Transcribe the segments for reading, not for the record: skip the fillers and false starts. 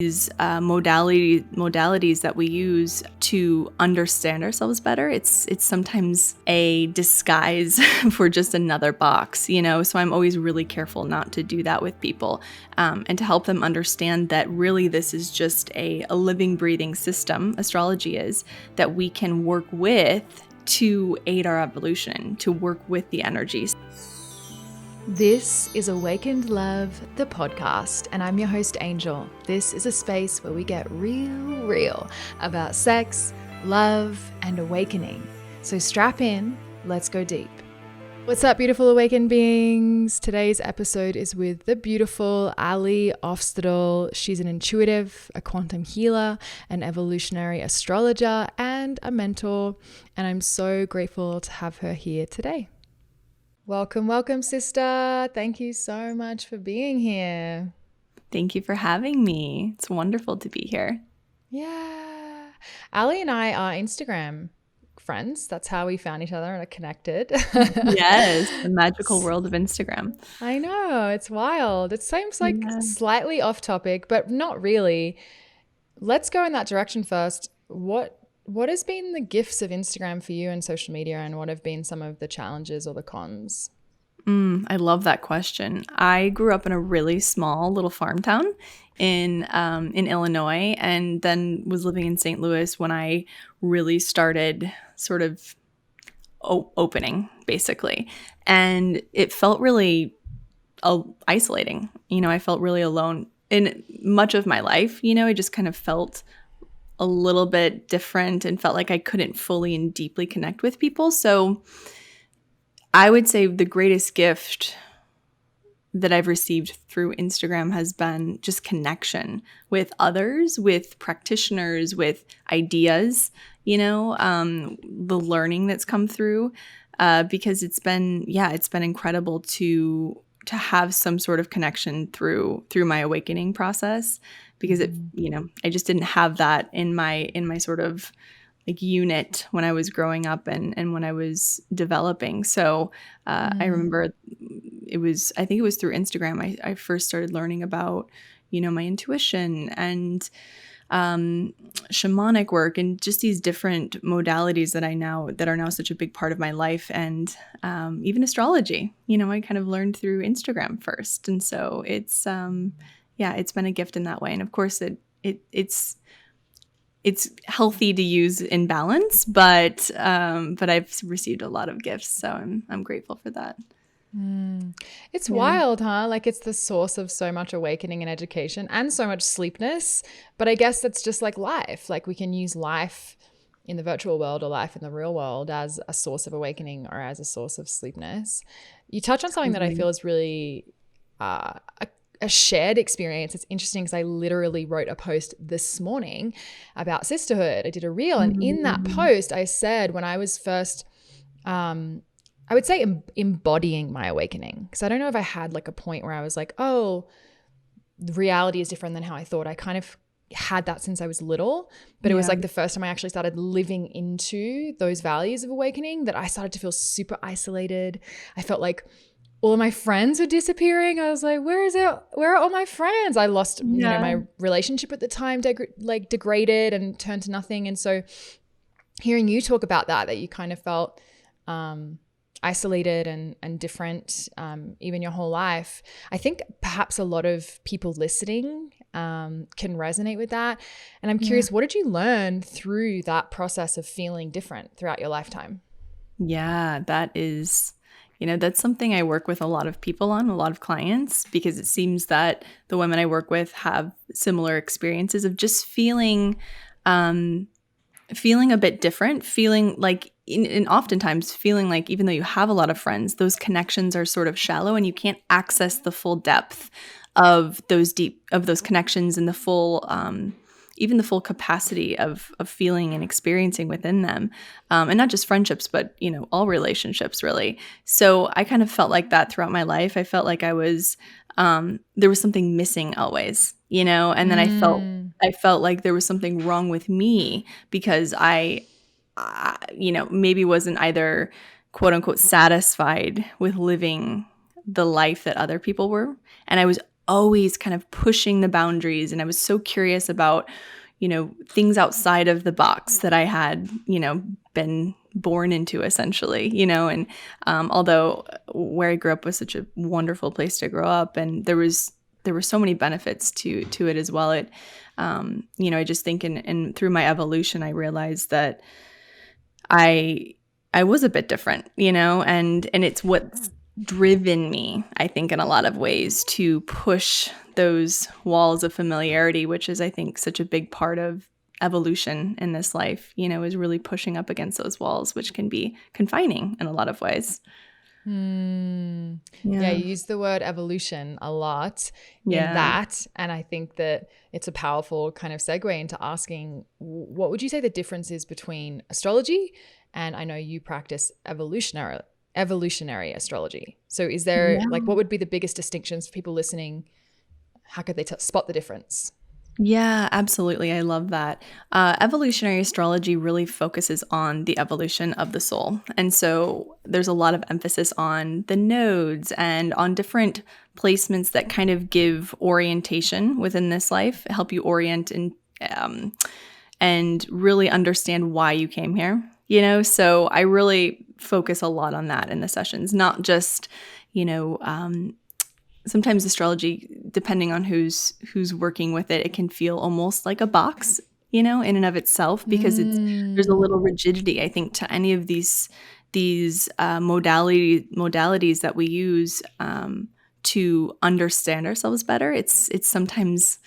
these modalities that we use to understand ourselves better. It's sometimes a disguise for just another box, you know? So I'm always really careful not to do that with people, and to help them understand that really this is just a living, breathing system, astrology is, that we can work with to aid our evolution, to work with the energies. This is Awakened Love, the podcast, and I'm your host, Angel. This is a space where we get real about sex, love, and awakening. So strap in, let's go deep. What's up, beautiful awakened beings? Today's episode is with the beautiful Ali Ofstedal. She's an intuitive, a quantum healer, an evolutionary astrologer, and a mentor, and I'm so grateful to have her here today. Welcome, sister. Thank you so much for being here. Thank you for having me. It's wonderful to be here. Yeah. Ali and I are Instagram friends. That's how we found each other and are connected. Yes, the magical world of Instagram. I know. It's wild. It seems like slightly off topic, but not really. Let's go in that direction first. What has been the gifts of Instagram for you and social media, and what have been some of the challenges or the cons? I love that question. I grew up in a really small little farm town in Illinois, and then was living in St. Louis when I really started sort of opening, basically. And it felt really isolating. You know, I felt really alone in much of my life. You know, I just kind of felt a little bit different and felt like I couldn't fully and deeply connect with people. So I would say the greatest gift that I've received through Instagram has been just connection with others, with practitioners, with ideas, you know, the learning that's come through, because it's been incredible to have some sort of connection through my awakening process, because it, you know, I just didn't have that in my sort of like unit when I was growing up and when I was developing. So I remember I think it was through Instagram I first started learning about, you know, my intuition and shamanic work and just these different modalities that are now such a big part of my life, and even astrology. You know, I kind of learned through Instagram first, and so it's it's been a gift in that way. And of course, it's healthy to use in balance, but I've received a lot of gifts, so I'm grateful for that. It's wild, huh? Like, it's the source of so much awakening and education and so much sleepness. But I guess that's just like life. Like, we can use life in the virtual world or life in the real world as a source of awakening or as a source of sleepness. You touch on something that I feel is really a shared experience. It's interesting because I literally wrote a post this morning about sisterhood. I did a reel, and in that post I said, when I was first I would say embodying my awakening, because I don't know if I had like a point where I was like, oh, reality is different than how I thought. I kind of had that since I was little, but it was like the first time I actually started living into those values of awakening that I started to feel super isolated. I felt like all of my friends were disappearing. I was like, where are all my friends? I lost, you know, my relationship at the time degraded and turned to nothing. And so hearing you talk about that you kind of felt isolated and different, even your whole life. I think perhaps a lot of people listening can resonate with that. And I'm curious, what did you learn through that process of feeling different throughout your lifetime? Yeah, that is, you know, that's something I work with a lot of people on, a lot of clients, because it seems that the women I work with have similar experiences of just feeling a bit different, feeling like, and oftentimes feeling like even though you have a lot of friends, those connections are sort of shallow and you can't access the full depth of those connections and the full, even the full capacity of feeling and experiencing within them. And not just friendships, but, you know, all relationships really. So I kind of felt like that throughout my life. I felt like I was, there was something missing always, you know, and then I felt like there was something wrong with me because I you know, maybe wasn't either quote unquote satisfied with living the life that other people were. And I was always kind of pushing the boundaries, and I was so curious about, things outside of the box that I had, been born into, essentially, and although where I grew up was such a wonderful place to grow up, and there were so many benefits to it as well. I just think in through my evolution, I realized that I was a bit different, and it's what's driven me, I think, in a lot of ways to push those walls of familiarity, which is, I think, such a big part of evolution in this life, is really pushing up against those walls, which can be confining in a lot of ways. Yeah, you use the word evolution a lot in that. And I think that it's a powerful kind of segue into asking, what would you say the difference is between astrology and, I know you practice evolutionary astrology. So is there what would be the biggest distinctions for people listening? How could they spot the difference? Yeah, absolutely. I love that. Evolutionary astrology really focuses on the evolution of the soul. And so there's a lot of emphasis on the nodes and on different placements that kind of give orientation within this life, help you orient and really understand why you came here. So I really focus a lot on that in the sessions, not just, sometimes astrology, depending on who's working with it, it can feel almost like a box, in and of itself, because there's a little rigidity, I think, to any of these modalities that we use to understand ourselves better. It's sometimes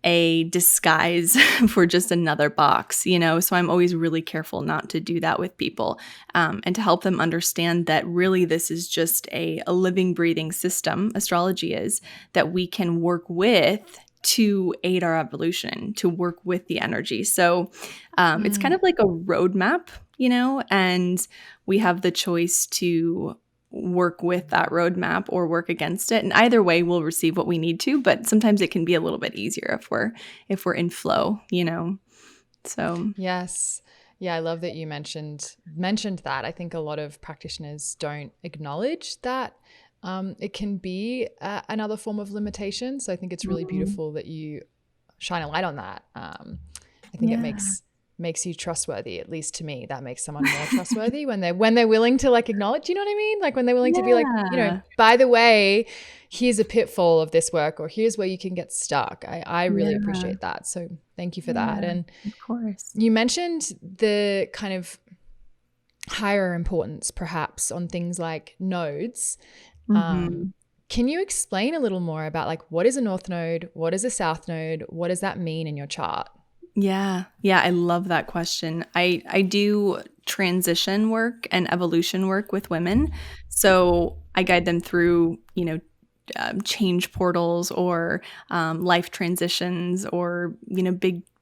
a disguise for just another box, so I'm always really careful not to do that with people, and to help them understand that really this is just a living, breathing system, astrology is, that we can work with to aid our evolution, to work with the energy. So it's kind of like a roadmap, and we have the choice to work with that roadmap or work against it. And either way, we'll receive what we need to, but sometimes it can be a little bit easier if we're in flow, So yes. Yeah, I love that you mentioned that. I think a lot of practitioners don't acknowledge that it can be another form of limitation. So I think it's really beautiful that you shine a light on that. I think it makes you trustworthy. At least to me, that makes someone more trustworthy when they're willing to acknowledge, you know what I mean? When they're willing to be by the way, here's a pitfall of this work, or here's where you can get stuck. I really appreciate that. So thank you for that. And of course, you mentioned the kind of higher importance perhaps on things like nodes. Can you explain a little more about what is a north node? What is a south node? What does that mean in your chart? Yeah, I love that question. I do transition work and evolution work with women. So I guide them through, change portals or life transitions, or,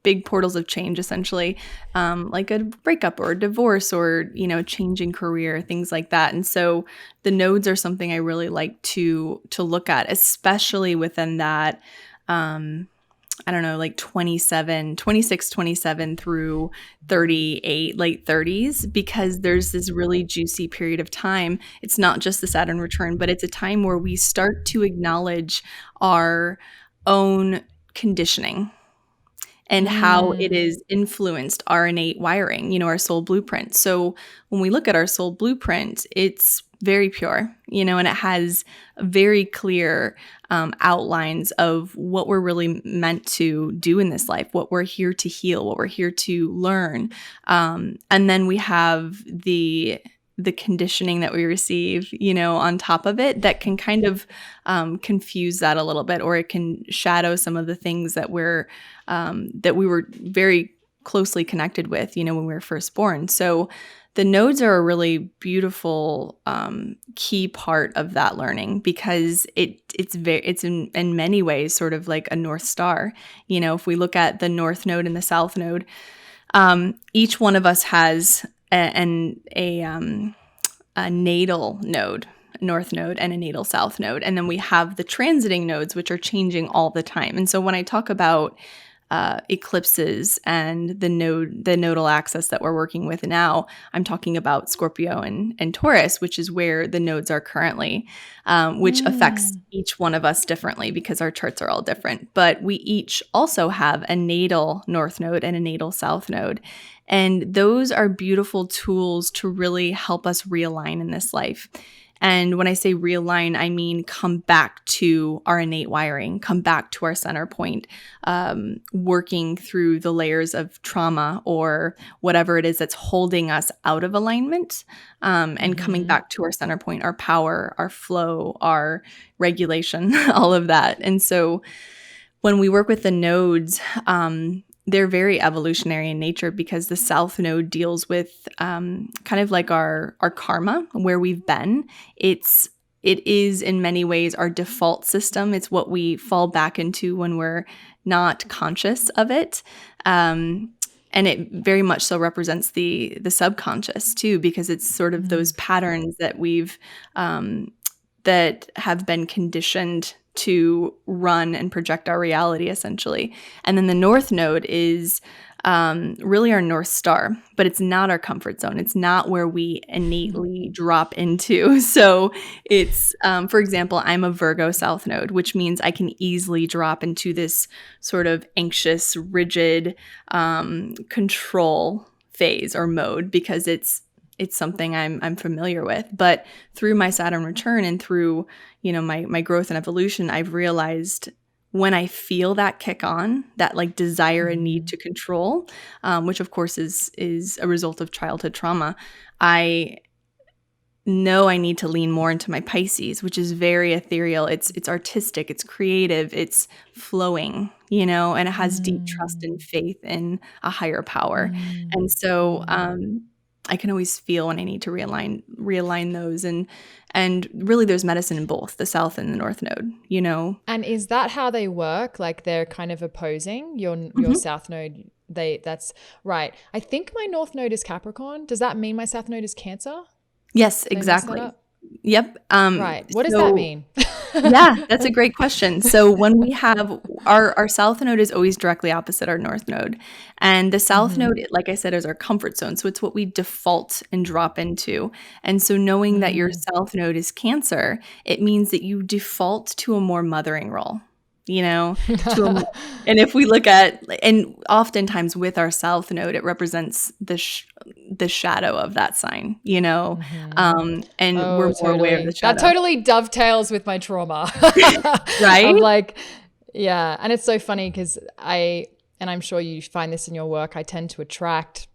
big portals of change, essentially, like a breakup or a divorce or, changing career, things like that. And so the nodes are something I really like to look at, especially within that, 26, 27 through 38, late 30s, because there's this really juicy period of time. It's not just the Saturn return, but it's a time where we start to acknowledge our own conditioning and how it has influenced our innate wiring, our soul blueprint. So when we look at our soul blueprint, it's very pure, and it has very clear outlines of what we're really meant to do in this life, what we're here to heal, what we're here to learn. And then we have the conditioning that we receive, on top of it, that can kind of confuse that a little bit, or it can shadow some of the things that that we were very closely connected with, when we were first born. So the nodes are a really beautiful key part of that learning, because it's in many ways sort of like a North Star. If we look at the North Node and the South Node, each one of us has a natal node, North Node, and a natal South Node. And then we have the transiting nodes, which are changing all the time. And so when I talk about eclipses and the nodal axis that we're working with now, I'm talking about Scorpio and Taurus, which is where the nodes are currently, which affects each one of us differently because our charts are all different. But we each also have a natal north node and a natal south node. And those are beautiful tools to really help us realign in this life. And when I say realign, I mean come back to our innate wiring, come back to our center point, working through the layers of trauma or whatever it is that's holding us out of alignment, and coming back to our center point, our power, our flow, our regulation, all of that. And so when we work with the nodes, they're very evolutionary in nature because the south node deals with kind of like our karma, where we've been. It is in many ways our default system. It's what we fall back into when we're not conscious of it. And it very much so represents the subconscious too, because it's sort of those patterns that we've that have been conditioned to run and project our reality, essentially. And then the north node is really our North Star, but it's not our comfort zone. It's not where we innately drop into. So it's, for example, I'm a Virgo South Node, which means I can easily drop into this sort of anxious, rigid control phase or mode because it's something I'm familiar with. But through my Saturn return and through, my growth and evolution, I've realized when I feel that kick on, that like desire and need to control, which of course is a result of childhood trauma, I know I need to lean more into my Pisces, which is very ethereal. It's artistic, it's creative, it's flowing, and it has deep trust and faith in a higher power. And so I can always feel when I need to realign those, and really there's medicine in both the south and the north node, And is that how they work? Like they're kind of opposing your south node? That's right. I think my north node is Capricorn. Does that mean my south node is Cancer? Yes, exactly. Yep. Right. What does that mean? Yeah, that's a great question. So when we have our south node is always directly opposite our north node. And the south node, like I said, is our comfort zone. So it's what we default and drop into. And so knowing that your south node is Cancer, it means that you default to a more mothering role. And if we look at, and oftentimes with our south node, it represents the shadow of that sign, and we're more aware of the shadow. That totally dovetails with my trauma. Right? I'm like, yeah. And it's so funny because and I'm sure you find this in your work, I tend to attract,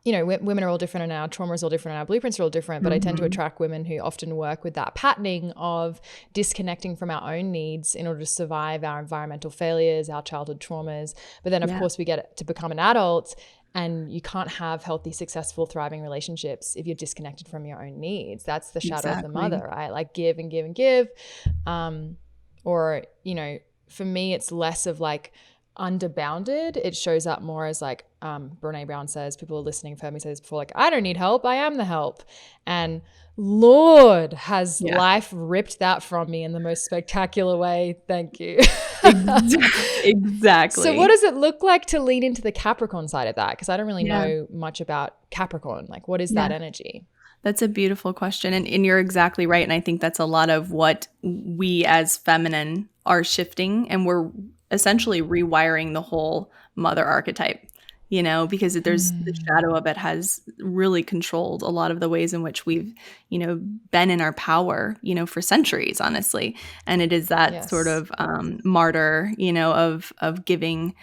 women are all different and our trauma is all different and our blueprints are all different, but I tend to attract women who often work with that patterning of disconnecting from our own needs in order to survive our environmental failures, our childhood traumas. But then of course we get to become an adult, and you can't have healthy, successful, thriving relationships if you're disconnected from your own needs. That's the shadow of the mother, right? Like give and give and give. Or, for me, it's less of like underbounded. It shows up more as like Brene Brown says, people are listening, have heard me say this before, like, I don't need help, I am the help. And Lord, has life ripped that from me in the most spectacular way. Thank you. Exactly. So what does it look like to lean into the Capricorn side of that? Because I don't really know much about Capricorn. Like, what is that energy? That's a beautiful question. And you're exactly right. And I think that's a lot of what we as feminine are shifting. And we're essentially rewiring the whole mother archetype, because there's the shadow of it has really controlled a lot of the ways in which we've, been in our power, for centuries, honestly. And it is that sort of martyr, of giving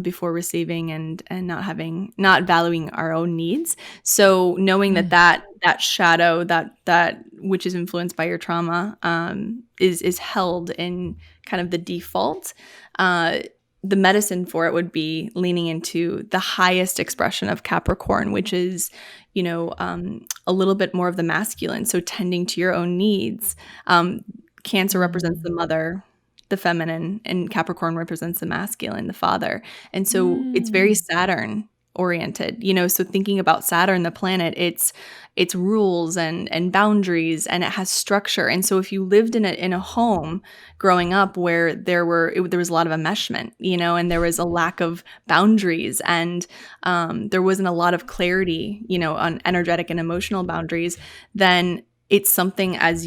before receiving and not valuing our own needs. So knowing that shadow, that which is influenced by your trauma, is held in kind of the default. The medicine for it would be leaning into the highest expression of Capricorn, which is, a little bit more of the masculine. So tending to your own needs. Cancer represents the mother, the feminine, and Capricorn represents the masculine, the father. And so it's very Saturn oriented, so thinking about Saturn, the planet, it's rules and boundaries, and it has structure. And so if you lived in a home growing up where there was a lot of enmeshment, and there was a lack of boundaries, and there wasn't a lot of clarity, on energetic and emotional boundaries, then it's something as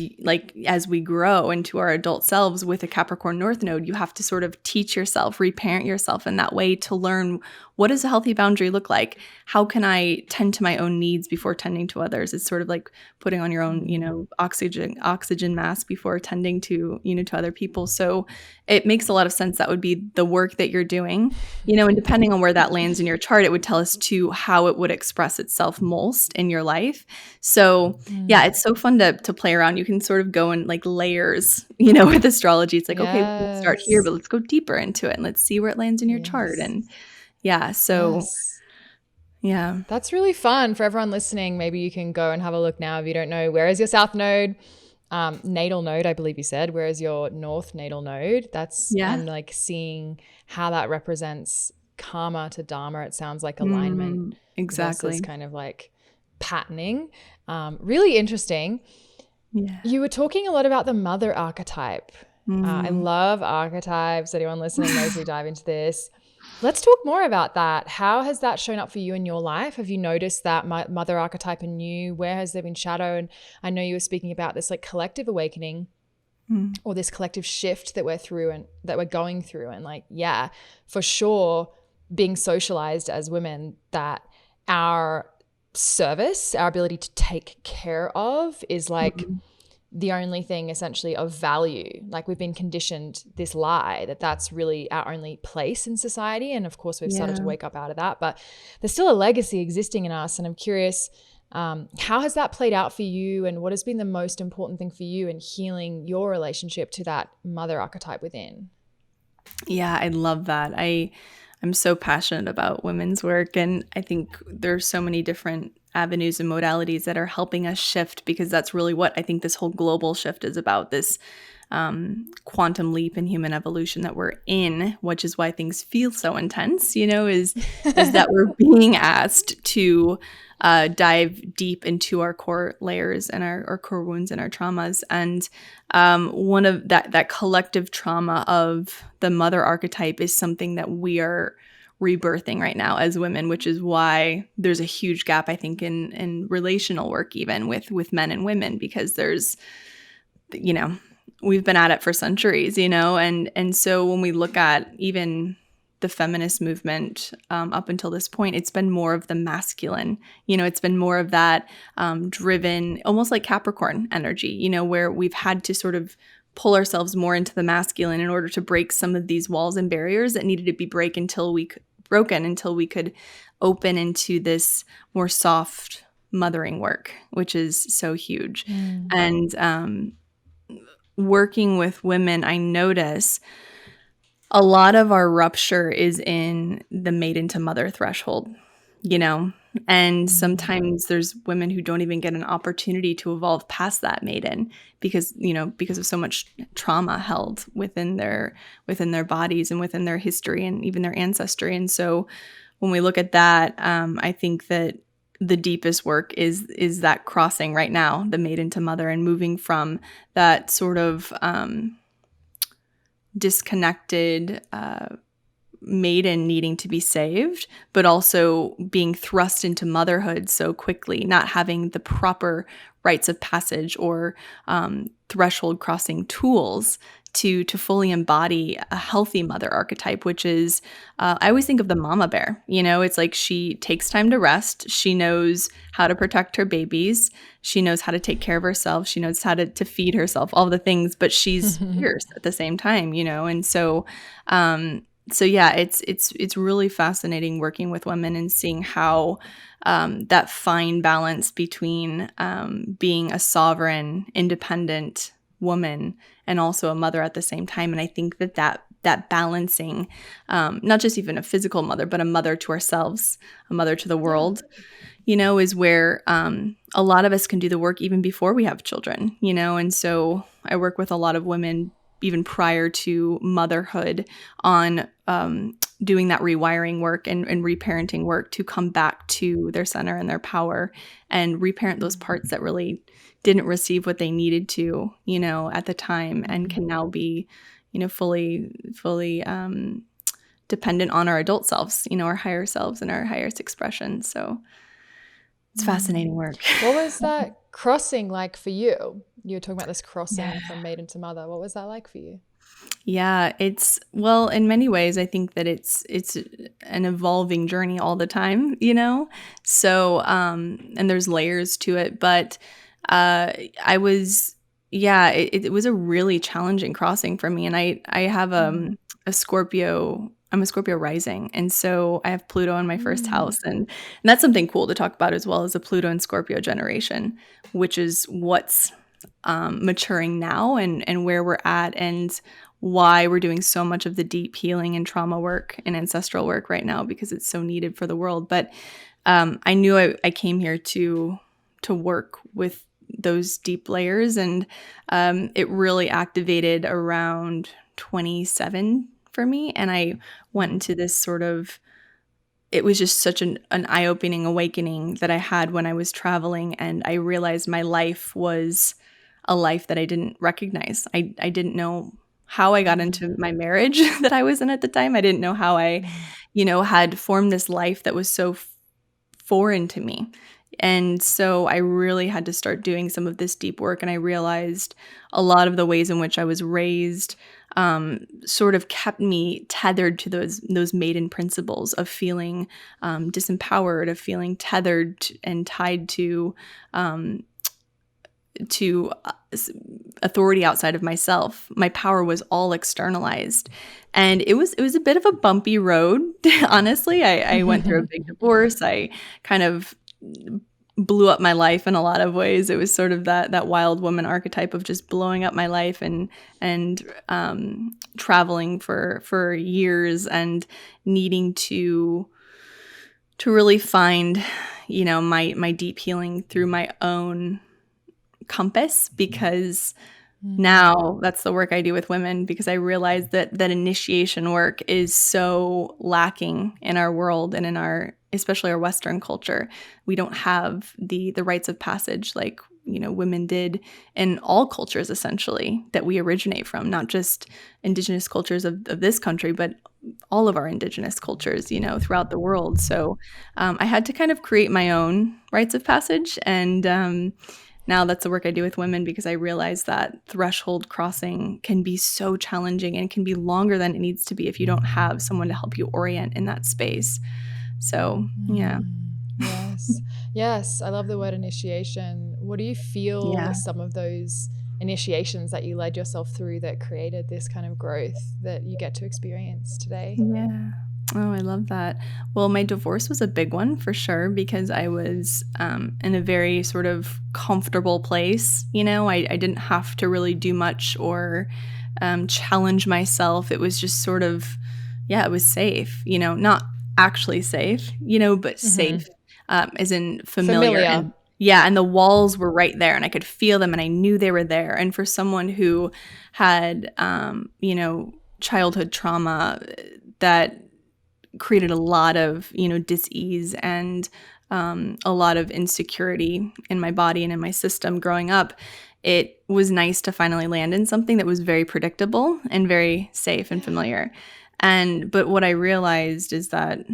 we grow into our adult selves with a Capricorn North Node, you have to sort of teach yourself, reparent yourself in that way to learn, what does a healthy boundary look like? How can I tend to my own needs before tending to others? It's sort of like putting on your own, oxygen mask before tending to, to other people. So it makes a lot of sense. That would be the work that you're doing, and depending on where that lands in your chart, it would tell us to how it would express itself most in your life. So yeah, it's so fun to play around. You can sort of go in like layers, with astrology. It's like, okay, let's start here, but let's go deeper into it and let's see where it lands in your chart. And yeah, so yeah. That's really fun for everyone listening. Maybe you can go and have a look now if you don't know. Where is your South Node? Natal node, I believe you said. Where is your North natal node? And like seeing how that represents karma to dharma. It sounds like alignment. Exactly. Versus kind of like patterning. Really interesting. Yeah. You were talking a lot about the mother archetype. I love archetypes. Anyone listening knows we dive into this. Let's talk more about that. How has that shown up for you in your life? Have you noticed that mother archetype in you? Where has there been shadow? And I know you were speaking about this like collective awakening or this collective shift that we're through and that we're going through. And like, yeah, for sure, being socialized as women, that our service, our ability to take care of is like the only thing essentially of value. Like we've been conditioned this lie that that's really our only place in society. And of course we've started to wake up out of that, but there's still a legacy existing in us. And I'm curious, how has that played out for you? And what has been the most important thing for you in healing your relationship to that mother archetype within? Yeah, I love that. I'm so passionate about women's work, and I think there's so many different avenues and modalities that are helping us shift, because that's really what I think this whole global shift is about, this quantum leap in human evolution that we're in, which is why things feel so intense, is that we're being asked to dive deep into our core layers and our core wounds and our traumas. And one of that collective trauma of the mother archetype is something that we are rebirthing right now as women, which is why there's a huge gap, I think, in relational work, even with men and women, because there's, we've been at it for centuries, and so when we look at even the feminist movement up until this point, it's been more of the masculine, it's been more of that driven, almost like Capricorn energy, where we've had to sort of pull ourselves more into the masculine in order to break some of these walls and barriers that needed to be broken until we could open into this more soft mothering work, which is so huge. And working with women, I notice a lot of our rupture is in the maiden to mother threshold, and sometimes there's women who don't even get an opportunity to evolve past that maiden because of so much trauma held within their bodies and within their history and even their ancestry. And so when we look at that, I think that the deepest work is that crossing right now, the maiden to mother, and moving from that sort of disconnected maiden needing to be saved, but also being thrust into motherhood so quickly, not having the proper rites of passage or threshold crossing tools to fully embody a healthy mother archetype, which is, I always think of the mama bear. It's like she takes time to rest. She knows how to protect her babies. She knows how to take care of herself. She knows how to feed herself, all the things, but she's fierce at the same time, and so yeah, it's really fascinating working with women and seeing how that fine balance between being a sovereign, independent woman and also a mother at the same time. And I think that balancing, not just even a physical mother, but a mother to ourselves, a mother to the world, is where a lot of us can do the work even before we have children, and so I work with a lot of women even prior to motherhood on doing that rewiring work and reparenting work to come back to their center and their power and reparent those parts that really didn't receive what they needed to, at the time, and can now be, fully dependent on our adult selves, our higher selves and our highest expression. So it's fascinating work. What was that crossing like for you? You were talking about this crossing Yeah. from maiden to mother. What was that like for you? Yeah, well, in many ways, I think that it's an evolving journey all the time, So, and there's layers to it, but I was, yeah, it was a really challenging crossing for me, and I have a Scorpio. I'm a Scorpio rising, and so I have Pluto in my first house, and that's something cool to talk about as well, as a Pluto and Scorpio generation, which is what's maturing now, and where we're at, and why we're doing so much of the deep healing and trauma work and ancestral work right now, because it's so needed for the world. But I knew I came here to work with those deep layers, and it really activated around 27 for me, and I went into this sort of, it was just such an eye-opening awakening that I had when I was traveling, and I realized my life was a life that I didn't recognize. I didn't know how I got into my marriage that I was in at the time. I didn't know how I, had formed this life that was so foreign to me. And so I really had to start doing some of this deep work, and I realized a lot of the ways in which I was raised sort of kept me tethered to those maiden principles of feeling disempowered, of feeling tethered and tied to authority outside of myself. My power was all externalized, and it was a bit of a bumpy road. Honestly, I went through a big divorce. I kind of blew up my life in a lot of ways. It was sort of that wild woman archetype of just blowing up my life and traveling for years and needing to really find, my deep healing through my own compass, because now that's the work I do with women, because I realize that initiation work is so lacking in our world and in especially our Western culture. We don't have the rites of passage like, women did in all cultures, essentially, that we originate from, not just indigenous cultures of this country, but all of our indigenous cultures, throughout the world. So I had to kind of create my own rites of passage, and now that's the work I do with women, because I realize that threshold crossing can be so challenging and can be longer than it needs to be if you don't have someone to help you orient in that space. So, yeah. Yes. Yes. I love the word initiation. What do you feel Yeah. were some of those initiations that you led yourself through that created this kind of growth that you get to experience today? Yeah. Oh, I love that. Well, my divorce was a big one for sure, because I was in a very sort of comfortable place. I didn't have to really do much or challenge myself. It was just sort of, yeah, it was safe, not actually safe, but safe, as in familiar. Familiar. And yeah, and the walls were right there, and I could feel them, and I knew they were there. And for someone who had, childhood trauma that created a lot of, dis-ease and a lot of insecurity in my body and in my system growing up, it was nice to finally land in something that was very predictable and very safe and familiar. But what I realized is that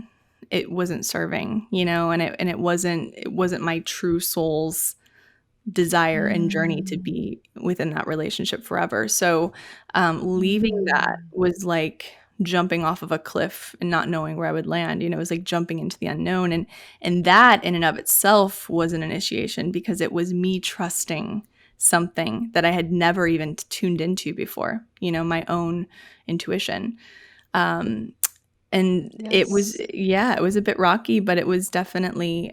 it wasn't serving, and it wasn't my true soul's desire and journey to be within that relationship forever. So leaving that was like jumping off of a cliff and not knowing where I would land. It was like jumping into the unknown, and that in and of itself was an initiation, because it was me trusting something that I had never even tuned into before, my own intuition. And it was, yeah, it was a bit rocky, but it was definitely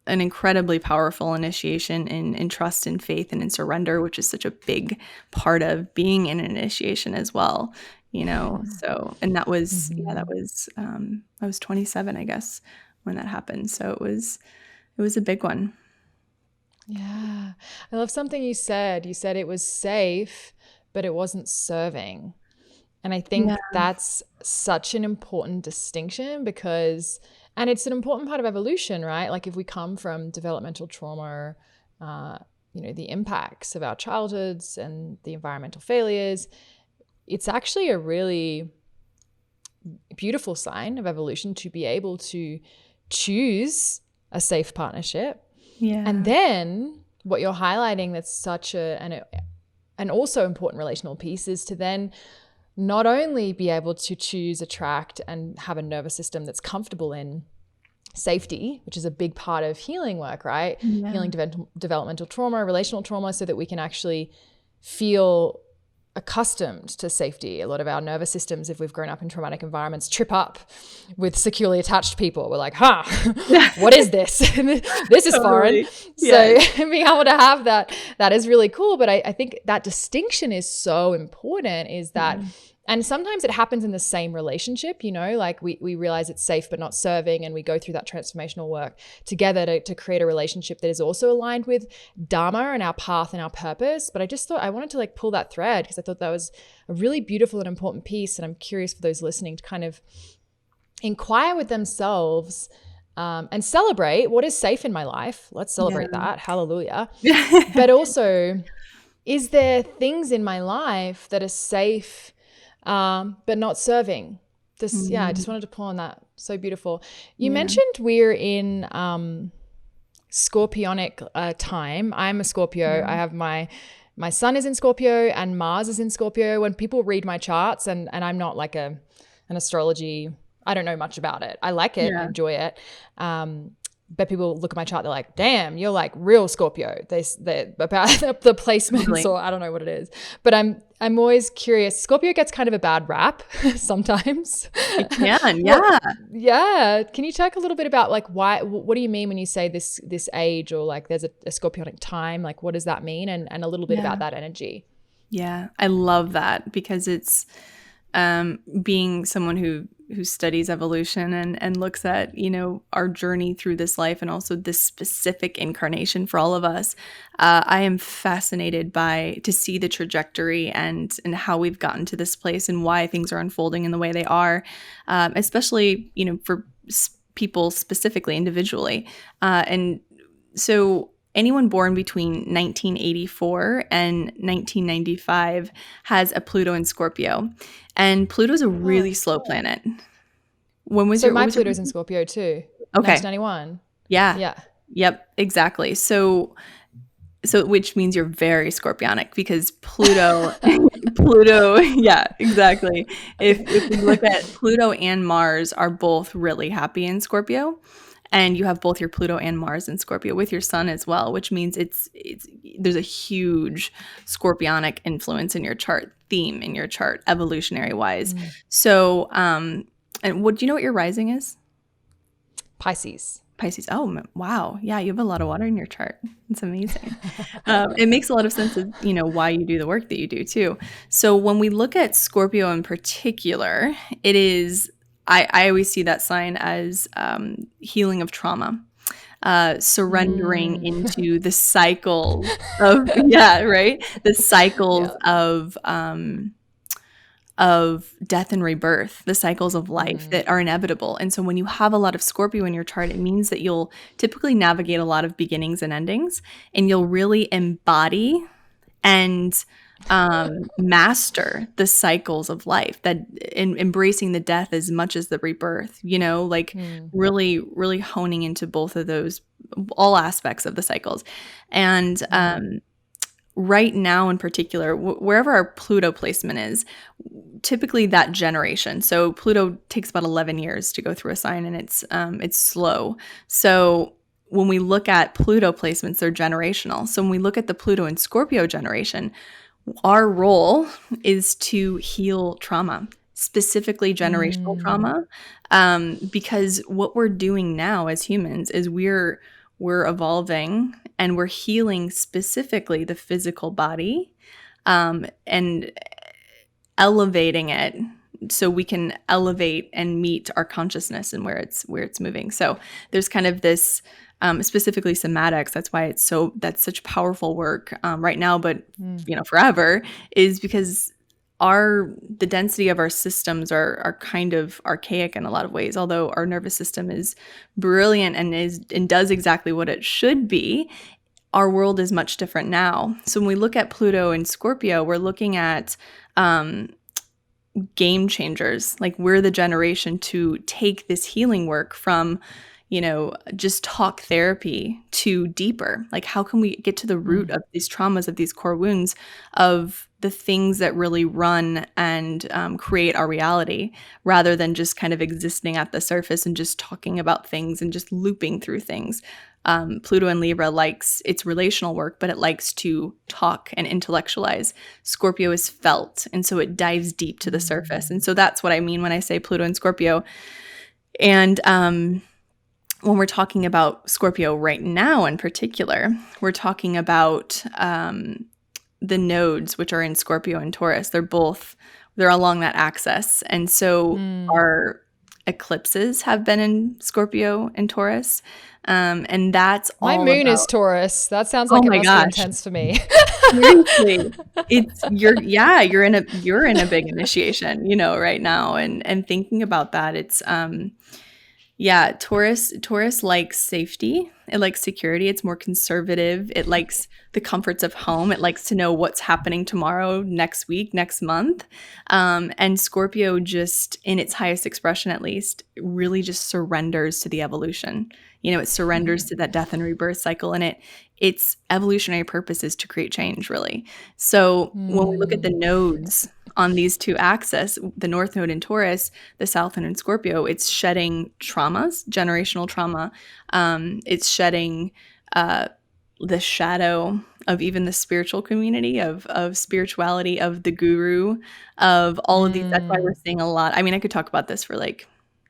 an incredibly powerful initiation in trust and faith and in surrender, which is such a big part of being in an initiation as well, So, and that was, I was 27, I guess, when that happened. So it was a big one. Yeah. I love something you said. You said it was safe, but it wasn't serving. And I think Yeah. that's such an important distinction because, and it's an important part of evolution, right? Like if we come from developmental trauma, the impacts of our childhoods and the environmental failures, it's actually a really beautiful sign of evolution to be able to choose a safe partnership. Yeah. And then what you're highlighting that's such an also important relational piece is to then not only be able to choose, attract, and have a nervous system that's comfortable in safety, which is a big part of healing work, right? Yeah. Healing developmental trauma, relational trauma, so that we can actually feel accustomed to safety. A lot of our nervous systems, if we've grown up in traumatic environments, trip up with securely attached people. We're like, what is this? This is foreign. Yeah. So being able to have that is really cool. But I think that distinction is so important, is that and sometimes it happens in the same relationship, like we realize it's safe but not serving, and we go through that transformational work together to create a relationship that is also aligned with Dharma and our path and our purpose. But I just thought I wanted to pull that thread because I thought that was a really beautiful and important piece. And I'm curious for those listening to kind of inquire with themselves and celebrate what is safe in my life. Let's celebrate that. Hallelujah. But also, is there things in my life that are safe but not serving? I just wanted to pull on that. So beautiful. You mentioned we're in Scorpionic time. I'm a Scorpio. I have my sun is in Scorpio and Mars is in Scorpio. When people read my charts, and I'm not like an astrology, I don't know much about it. I like it, enjoy it. But people look at my chart, they're like, damn, you're like real Scorpio. They about the placements, or I don't know what it is. But I'm always curious. Scorpio gets kind of a bad rap sometimes. It can, yeah. Yeah. Can you talk a little bit about why, what do you mean when you say this age, or there's a Scorpionic time? What does that mean? And a little bit about that energy. Yeah, I love that because it's being someone who studies evolution and looks at, our journey through this life and also this specific incarnation for all of us. I am fascinated to see the trajectory and how we've gotten to this place and why things are unfolding in the way they are, especially, for people specifically, individually. And so anyone born between 1984 and 1995 has a Pluto in Scorpio. And Pluto's a really slow planet. My Pluto's in Scorpio too. Okay. 1991. Yeah. Yeah. Yep, exactly. So which means you're very Scorpionic because Pluto, yeah, exactly. If we look at Pluto and Mars are both really happy in Scorpio. And you have both your Pluto and Mars in Scorpio with your sun as well, which means there's a huge Scorpionic influence in your chart, theme in your chart, evolutionary wise. So, and do you know what your rising is? Pisces. Oh, wow. Yeah, you have a lot of water in your chart. It's amazing. It makes a lot of sense of, why you do the work that you do too. So when we look at Scorpio in particular, it is I always see that sign as healing of trauma, surrendering into the cycles of, the cycles of death and rebirth, the cycles of life that are inevitable. And so when you have a lot of Scorpio in your chart, it means that you'll typically navigate a lot of beginnings and endings, and you'll really embody and master the cycles of life, that embracing the death as much as the rebirth, really, really honing into both of those, all aspects of the cycles. And right now in particular, wherever our Pluto placement is, typically that generation. So Pluto takes about 11 years to go through a sign, and it's slow. So when we look at Pluto placements, they're generational. So when we look at the Pluto and Scorpio generation, our role is to heal trauma, specifically generational trauma, because what we're doing now as humans is we're evolving and we're healing specifically the physical body, and elevating it so we can elevate and meet our consciousness and where it's moving. So there's kind of this specifically somatics. That's why that's such powerful work right now, but forever, is because the density of our systems are kind of archaic in a lot of ways, although our nervous system is brilliant and does exactly what it should be. Our world is much different now. So when we look at Pluto and Scorpio, we're looking at game changers. Like, we're the generation to take this healing work from, just talk therapy to deeper. Like, how can we get to the root of these traumas, of these core wounds, of the things that really run and create our reality, rather than just kind of existing at the surface and just talking about things and just looping through things. Pluto in Libra likes its relational work, but it likes to talk and intellectualize. Scorpio is felt, and so it dives deep to the surface. And so that's what I mean when I say Pluto and Scorpio. And when we're talking about Scorpio right now in particular, we're talking about the nodes, which are in Scorpio and Taurus. They're along that axis. And so our eclipses have been in Scorpio and Taurus. And that's all my moon about, is Taurus. That sounds like it must be intense for me. Seriously, you're in a big initiation, right now, and thinking about that, it's Taurus likes safety. It likes security. It's more conservative. It likes the comforts of home. It likes to know what's happening tomorrow, next week, next month. And Scorpio, just in its highest expression, at least, really just surrenders to the evolution. It surrenders to that death and rebirth cycle, and its evolutionary purpose is to create change, really. So when we look at the nodes on these two axes, the North Node in Taurus, the South Node in Scorpio, it's shedding traumas, generational trauma. It's shedding the shadow of even the spiritual community, of spirituality, of the guru, of all of these. That's why we're seeing a lot. I mean, I could talk about this for like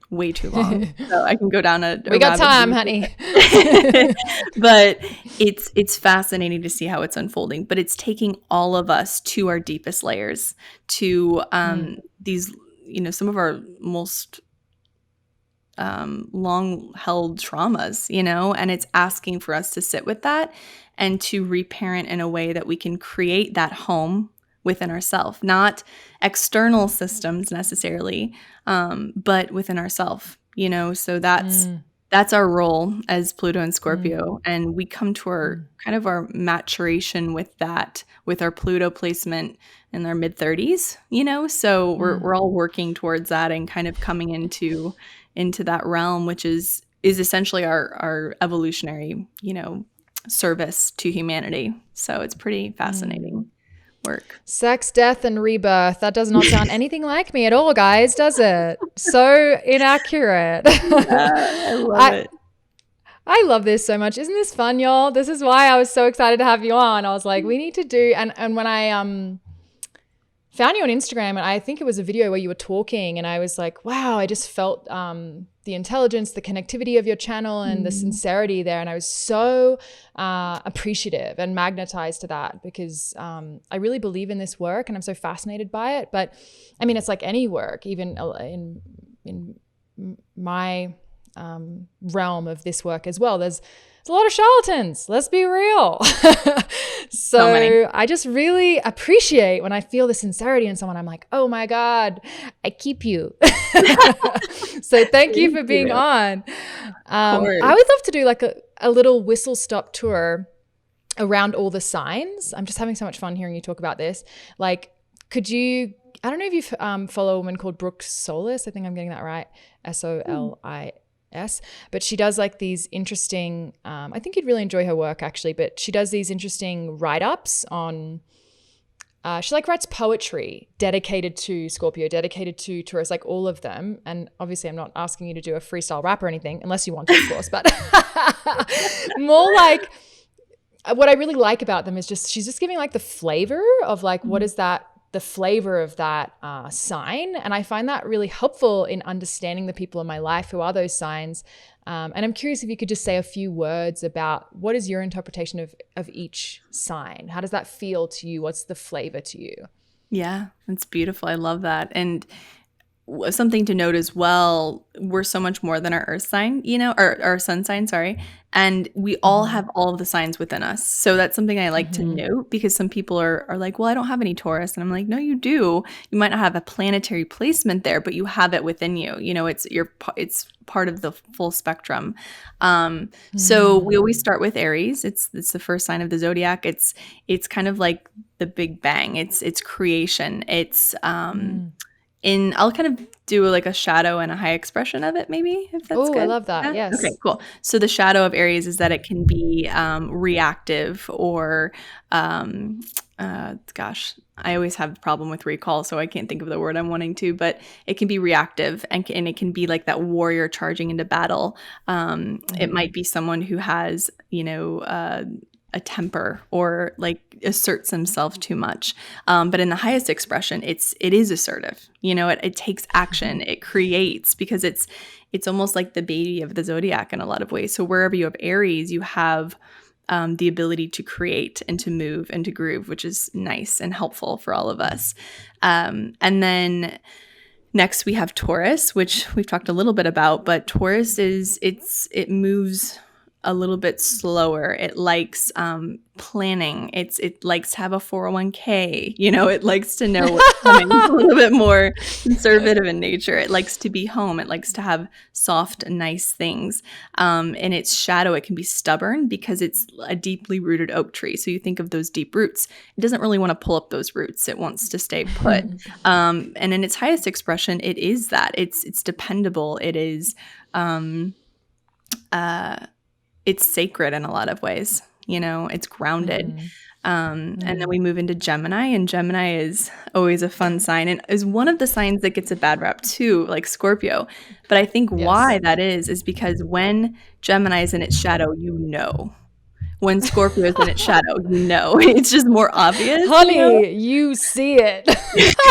way too long, so I can go down we got time, honey. But it's fascinating to see how it's unfolding, but it's taking all of us to our deepest layers, to these, some of our most long held traumas, and it's asking for us to sit with that and to reparent in a way that we can create that home within ourselves, not external systems necessarily, but within ourselves, so that's our role as Pluto and Scorpio. And we come to our kind of our maturation with that, with our Pluto placement in our mid-30s, so we're all working towards that and kind of coming into that realm, which is essentially our evolutionary, service to humanity. So it's pretty fascinating work. Sex, death, and rebirth. That does not sound anything like me at all, guys, does it? So inaccurate. I love it. I love this so much. Isn't this fun, y'all? This is why I was so excited to have you on. I was like, we need to do, and when I found you on Instagram, and I think it was a video where you were talking, and I was like, wow, I just felt the intelligence, the connectivity of your channel, and the sincerity there. And I was so appreciative and magnetized to that, because I really believe in this work and I'm so fascinated by it. But I mean, it's like any work, even in my realm of this work as well, there's a lot of charlatans, let's be real. So I just really appreciate when I feel the sincerity in someone. I'm like, oh my God, I keep you. So thank you for being on. I would love to do like a little whistle stop tour around all the signs. I'm just having so much fun hearing you talk about this. Like, could you, I don't know if you follow a woman called Brooke Solis. I think I'm getting that right. Solis. But she does like these interesting, I think you'd really enjoy her work actually, but she does these interesting write-ups on, she like writes poetry dedicated to Scorpio, dedicated to Taurus, like all of them. And obviously I'm not asking you to do a freestyle rap or anything, unless you want to, of course, but more like what I really like about them is just, she's just giving like the flavor of like, what is that, the flavor of that sign. And I find that really helpful in understanding the people in my life who are those signs. And I'm curious if you could just say a few words about what is your interpretation of each sign? How does that feel to you? What's the flavor to you? Yeah, it's beautiful. I love that. And something to note as well, we're so much more than our earth sign, or our sun sign, sorry. And we all have all of the signs within us. So that's something I like to note, because some people are like, well, I don't have any Taurus. And I'm like, no, you do. You might not have a planetary placement there, but you have it within you. It's part of the full spectrum. So we always start with Aries. It's the first sign of the zodiac. It's kind of like the Big Bang. It's creation. I'll kind of do like a shadow and a high expression of it, maybe, if that's Oh, I good. love that. Yeah? Yes. Okay, cool. So the shadow of Aries is that it can be reactive, or, gosh, I always have a problem with recall, so I can't think of the word I'm wanting to, but it can be reactive, and it can be like that warrior charging into battle. It might be someone who has, a temper, or like asserts himself too much. But in the highest expression, it is assertive. It takes action. It creates, because it's almost like the baby of the zodiac in a lot of ways. So wherever you have Aries, you have the ability to create and to move and to groove, which is nice and helpful for all of us. And then next we have Taurus, which we've talked a little bit about, but Taurus it moves a little bit slower. It likes planning. It likes to have a 401k. It likes to know what's coming. It's a little bit more conservative in nature. It likes to be home. It likes to have soft, nice things. In its shadow, it can be stubborn, because it's a deeply rooted oak tree. So you think of those deep roots. It doesn't really want to pull up those roots. It wants to stay put. And in its highest expression, it is that. It's dependable. It is it's sacred in a lot of ways. It's grounded. And then we move into Gemini, and Gemini is always a fun sign, and is one of the signs that gets a bad rap too, like Scorpio. But I think why that is because when Gemini is in its shadow, when Scorpio is in its shadow, it's just more obvious. Honey, you see it.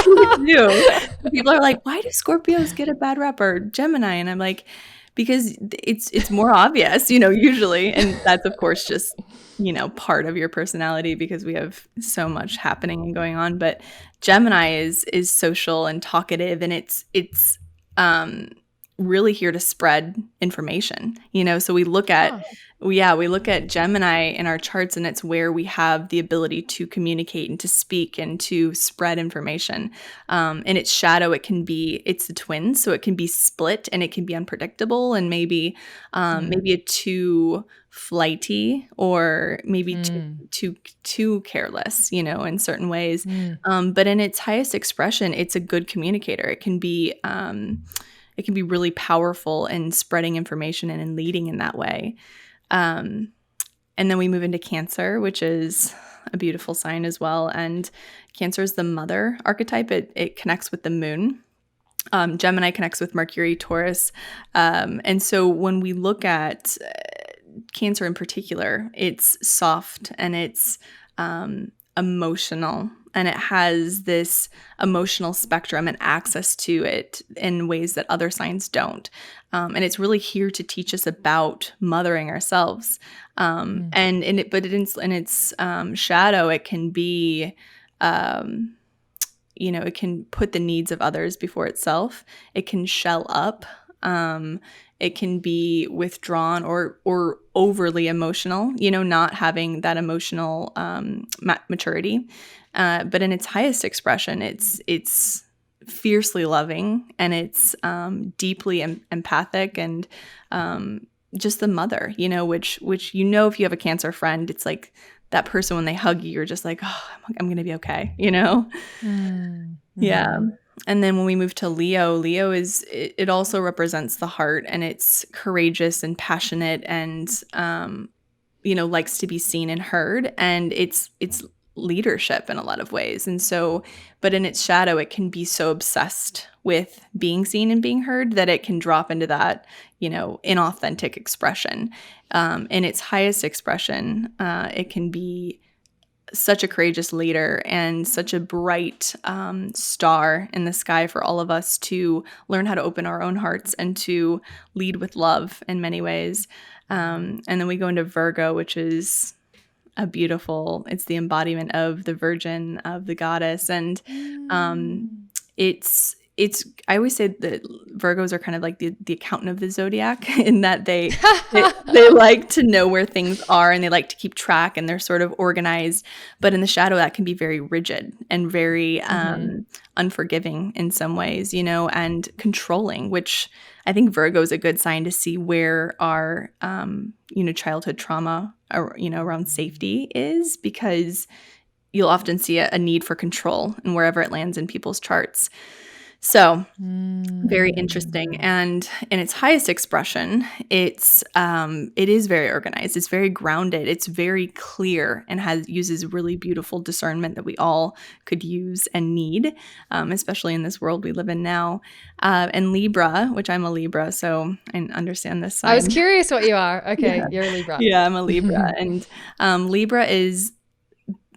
You do. People are like, why do Scorpios get a bad rap, or Gemini? And I'm like, because it's more obvious, usually. And that's, of course, just, part of your personality, because we have so much happening and going on. But Gemini is social and talkative, and it's really here to spread information, so we look at Gemini in our charts, and it's where we have the ability to communicate and to speak and to spread information. In its shadow, it's the twins, so it can be split, and it can be unpredictable, and maybe a too flighty, or maybe too careless, in certain ways. But in its highest expression, it's a good communicator. It can be really powerful in spreading information and in leading in that way. And then we move into Cancer, which is a beautiful sign as well. And Cancer is the mother archetype. It connects with the moon. Gemini connects with Mercury, Taurus. And so when we look at Cancer in particular, it's soft, and it's emotional, and it has this emotional spectrum and access to it in ways that other signs don't. And it's really here to teach us about mothering ourselves. And in its shadow, it can be, it can put the needs of others before itself. It can shell up. It can be withdrawn or overly emotional, not having that emotional maturity. But in its highest expression, it's fiercely loving, and it's deeply empathic, and just the mother, which if you have a Cancer friend, it's like that person, when they hug you, you're just like, oh, I'm going to be okay, Yeah. And then when we move to Leo it also represents the heart, and it's courageous and passionate, and likes to be seen and heard, and it's leadership in a lot of ways. And so, but in its shadow, it can be so obsessed with being seen and being heard that it can drop into that, inauthentic expression. In its highest expression, it can be such a courageous leader and such a bright star in the sky for all of us to learn how to open our own hearts and to lead with love in many ways. And then we go into Virgo, which is it's the embodiment of the Virgin, of the goddess. And it's I always say that Virgos are kind of like the accountant of the zodiac in that they like to know where things are and they like to keep track and they're sort of organized. But in the shadow, that can be very rigid and very unforgiving in some ways, and controlling, which I think Virgo is a good sign to see where our, childhood trauma, or, around safety is, because you'll often see a need for control and wherever it lands in people's charts. So very interesting. And in its highest expression, it is very organized. It's very grounded. It's very clear and uses really beautiful discernment that we all could use and need, especially in this world we live in now. And Libra, which I'm a Libra, so I understand this sign. I was curious what you are. Okay, you're a Libra. Yeah, I'm a Libra. And Libra is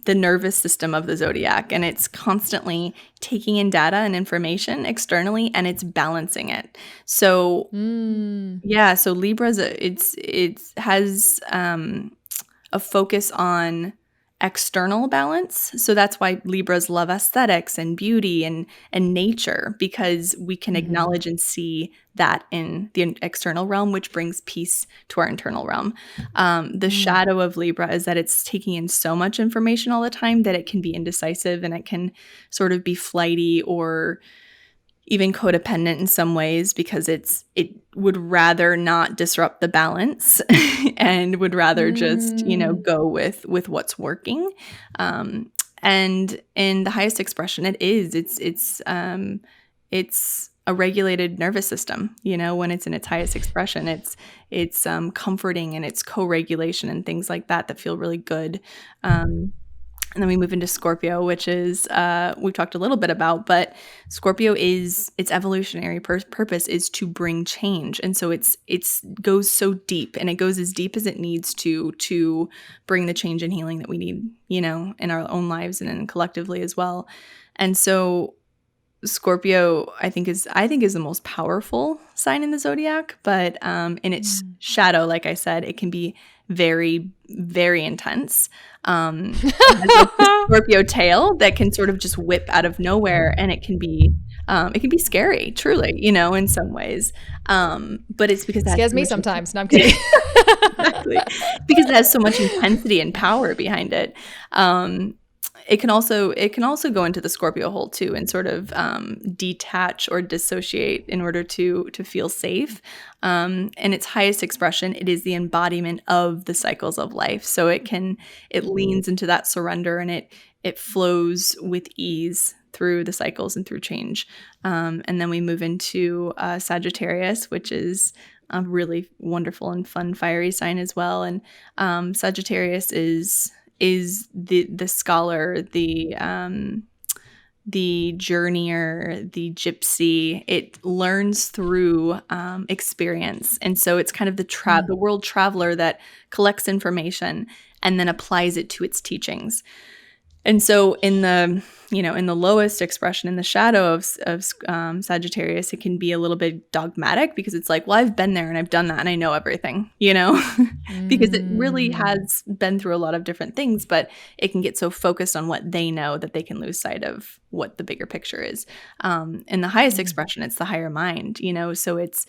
the nervous system of the zodiac, and it's constantly taking in data and information externally and it's balancing it. So so Libra's it has a focus on external balance. So that's why Libras love aesthetics and beauty and nature, because we can acknowledge and see that in the external realm, which brings peace to our internal realm. The shadow of Libra is that it's taking in so much information all the time that it can be indecisive and it can sort of be flighty or even codependent in some ways, because it would rather not disrupt the balance and would rather just, go with what's working. And in the highest expression, it's a regulated nervous system, when it's in its highest expression. It's comforting and it's co-regulation and things like that feel really good. And then we move into Scorpio, which is we've talked a little bit about, but Scorpio its evolutionary purpose is to bring change, and so it's goes so deep, and it goes as deep as it needs to bring the change and healing that we need, in our own lives and then collectively as well. And so Scorpio, I think is the most powerful sign in the zodiac, but in its shadow, like I said, it can be very, very intense. It has like the Scorpio tail that can sort of just whip out of nowhere, and it can be scary, truly, in some ways. But it's because it scares me sometimes. No, I'm kidding. Exactly, because it has so much intensity and power behind it. It can also go into the Scorpio hole too, and sort of detach or dissociate in order to feel safe. In its highest expression, it is the embodiment of the cycles of life. So it leans into that surrender, and it flows with ease through the cycles and through change. And then we move into Sagittarius, which is a really wonderful and fun, fiery sign as well. And Sagittarius is the scholar, the journeyer, the gypsy. It learns through experience, and so it's kind of the world traveler that collects information and then applies it to its teachings. And so in the lowest expression, in the shadow of Sagittarius, it can be a little bit dogmatic, because it's like, well, I've been there and I've done that and I know everything, because it really has been through a lot of different things, but it can get so focused on what they know that they can lose sight of what the bigger picture is. In the highest expression, it's the higher mind, so it's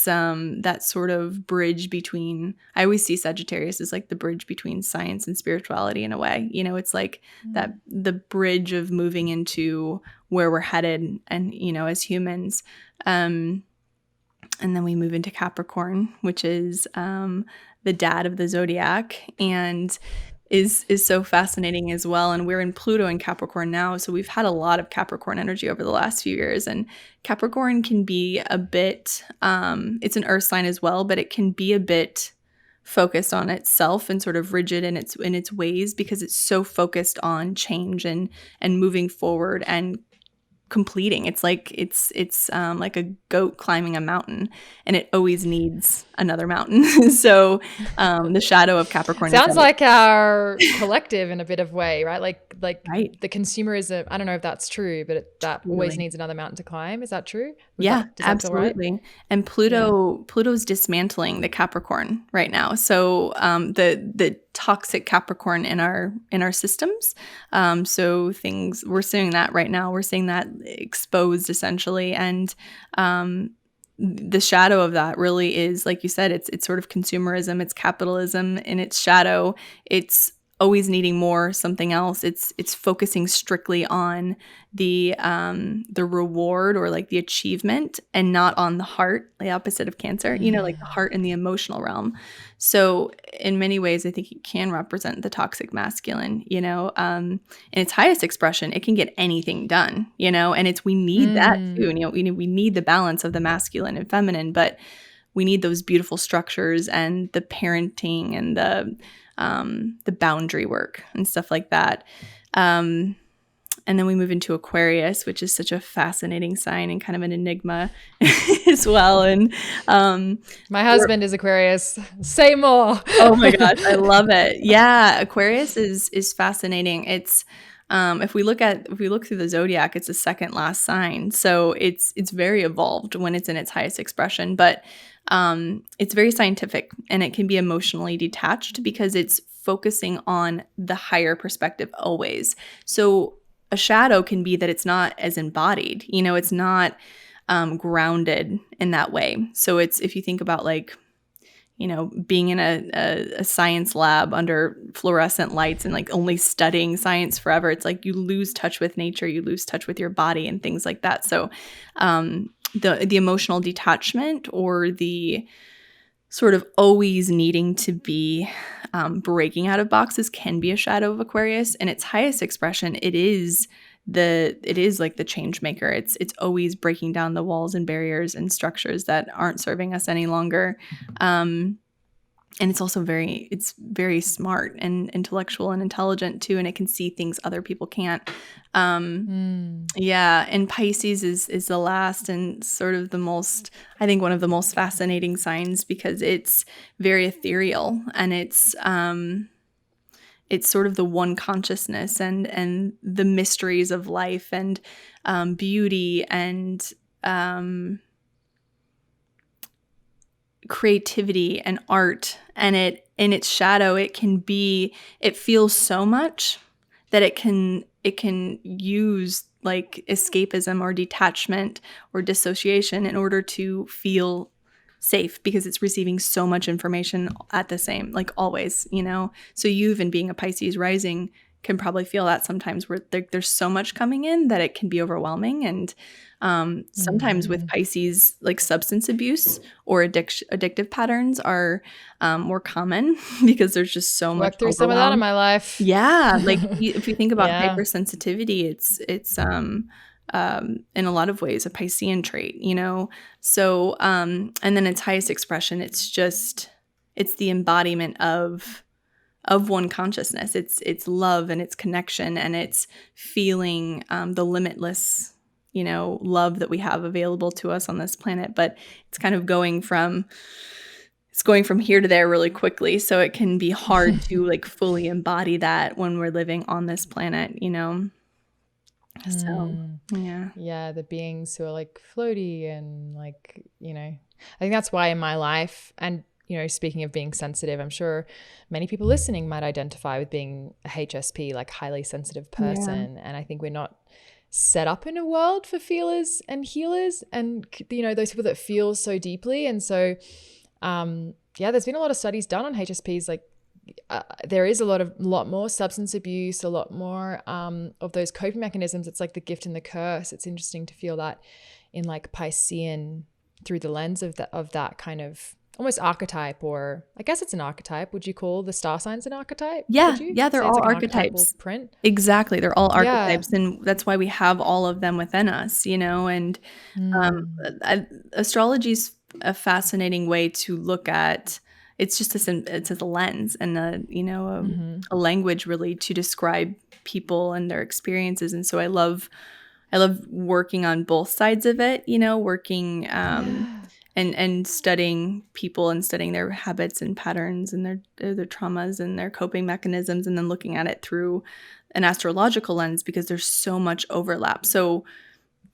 that sort of bridge between, I always see Sagittarius as like the bridge between science and spirituality in a way. It's like that the bridge of moving into where we're headed and, as humans. And then we move into Capricorn, which is the dad of the zodiac, and is so fascinating as well. And we're in Pluto and Capricorn now, so we've had a lot of Capricorn energy over the last few years. And Capricorn can be a bit it's an earth sign as well, but it can be a bit focused on itself and sort of rigid in its ways, because it's so focused on change and moving forward and completing. It's like like a goat climbing a mountain, and it always needs another mountain. So the shadow of Capricorn sounds like our collective in a bit of way, right? Like right. The consumerism. I don't know if that's true, but that Totally. always needs another mountain to climb. Is that true? Yeah, absolutely. Right? And Pluto's dismantling the Capricorn right now. So the toxic Capricorn in our systems. So things, we're seeing that right now. We're seeing that exposed essentially, and the shadow of that really is, like you said, it's sort of consumerism, it's capitalism in its shadow. It's always needing more, something else. It's focusing strictly on the reward or like the achievement, and not on the heart, the opposite of Cancer, like the heart and the emotional realm. So in many ways, I think it can represent the toxic masculine, in its highest expression. It can get anything done, and we need that too. We need the balance of the masculine and feminine, but we need those beautiful structures and the parenting and the boundary work and stuff like that. And then we move into Aquarius, which is such a fascinating sign and kind of an enigma as well. And my husband is Aquarius. Say more. Oh my gosh, I love it. Yeah, Aquarius is fascinating. It's if we look through the zodiac, it's the second last sign. So it's very evolved when it's in its highest expression, but it's very scientific, and it can be emotionally detached because it's focusing on the higher perspective always. So a shadow can be that it's not as embodied, it's not grounded in that way. So it's, if you think about like, being in a science lab under fluorescent lights and like only studying science forever, it's like you lose touch with nature, you lose touch with your body and things like that. So the emotional detachment, or the sort of always needing to be breaking out of boxes, can be a shadow of Aquarius. In its highest expression, it is like the change maker. It's always breaking down the walls and barriers and structures that aren't serving us any longer. And it's also very smart and intellectual and intelligent too, and it can see things other people can't. Yeah, and Pisces is the last and sort of the most, I think, one of the most fascinating signs, because it's very ethereal, and it's sort of the one consciousness and the mysteries of life and beauty and creativity and art. And in its shadow, it feels so much that it can use like escapism or detachment or dissociation in order to feel safe, because it's receiving so much information at the same, like always, So you, even being a Pisces rising, can probably feel that sometimes, where there's so much coming in that it can be overwhelming. And sometimes with Pisces, like substance abuse or addictive patterns are more common because there's just so much Worked through some of that in my life. Yeah, like if you think about hypersensitivity, it's in a lot of ways a Piscean trait, So and then its highest expression, it's the embodiment of one consciousness. It's love, and it's connection, and it's feeling the limitless, love that we have available to us on this planet. But it's kind of going from here to there really quickly. So it can be hard to like fully embody that when we're living on this planet, So, yeah. Yeah, the beings who are like floaty and like, I think that's why in my life, and speaking of being sensitive, I'm sure many people listening might identify with being a HSP, like highly sensitive person. And I think we're not set up in a world for feelers and healers, and those people that feel so deeply. And so there's been a lot of studies done on HSPs. Like there is a lot more substance abuse, a lot more of those coping mechanisms. It's like the gift and the curse. It's interesting to feel that in like Piscean through the lens of that kind of almost archetype, or I guess it's an archetype. Would you call the star signs an archetype? Yeah, they're all like archetypes. Print. Exactly, they're all archetypes, and that's why we have all of them within us, And astrology's a fascinating way to look at. It's just it's a lens and a language really to describe people and their experiences, and so I love working on both sides of it. Working. And studying people and studying their habits and patterns and their traumas and their coping mechanisms, and then looking at it through an astrological lens, because there's so much overlap. So,